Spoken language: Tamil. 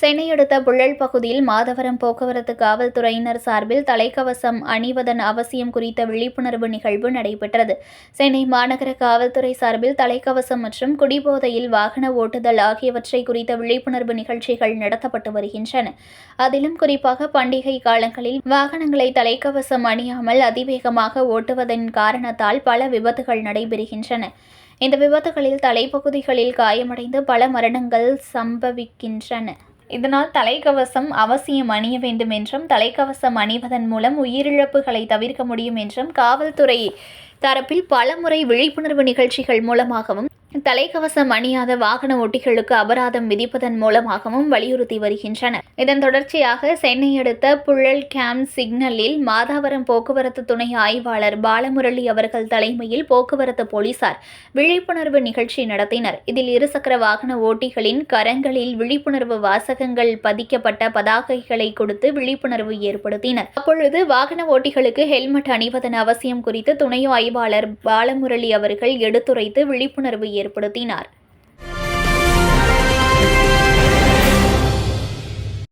சென்னை அடுத்த புழல் பகுதியில் மாதவரம் போக்குவரத்து காவல்துறையினர் சார்பில் தலைக்கவசம் அணிவதன் அவசியம் குறித்த விழிப்புணர்வு நிகழ்வு நடைபெற்றது. சென்னை மாநகர காவல்துறை சார்பில் தலைக்கவசம் மற்றும் குடிபோதையில் வாகன ஓட்டுதல் ஆகியவற்றை குறித்த விழிப்புணர்வு நிகழ்ச்சிகள் நடத்தப்பட்டு வருகின்றன. அதிலும் குறிப்பாக பண்டிகை காலங்களில் வாகனங்களை தலைக்கவசம் அணியாமல் அதிவேகமாக ஓட்டுவதன் காரணத்தால் பல விபத்துகள் நடைபெறுகின்றன. இந்த விபத்துகளில் தலைப்பகுதிகளில் காயமடைந்து பல மரணங்கள் சம்பவிக்கின்றன. இதனால் தலைக்கவசம் அவசியம் அணிய வேண்டும் என்றும், தலைக்கவசம் அணிவதன் மூலம் உயிரிழப்புகளை தவிர்க்க முடியும் என்றும் காவல்துறை தரப்பில் பலமுறை விழிப்புணர்வு நிகழ்ச்சிகள் மூலமாகவும், தலைக்கவசம் அணியாத வாகன ஓட்டிகளுக்கு அபராதம் விதிப்பதன் மூலமாகவும் வலியுறுத்தி வருகின்றனர். இதன் தொடர்ச்சியாக சென்னை அடுத்த புழல் கேம்ப் சிக்னலில் மாதவரம் போக்குவரத்து துணை ஆய்வாளர் பாலமுரளி அவர்கள் தலைமையில் போக்குவரத்து போலீசார் விழிப்புணர்வு நிகழ்ச்சி நடத்தினர். இதில் இருசக்கர வாகன ஓட்டிகளின் கரங்களில் விழிப்புணர்வு வாசகங்கள் பதிக்கப்பட்ட பதாகைகளை கொடுத்து விழிப்புணர்வு ஏற்படுத்தினர். அப்பொழுது வாகன ஓட்டிகளுக்கு ஹெல்மெட் அணிவதன் அவசியம் குறித்து துணை ஆய்வாளர் பாலமுரளி அவர்கள் எடுத்துரைத்து விழிப்புணர்வு ஏற்படுத்தினார்.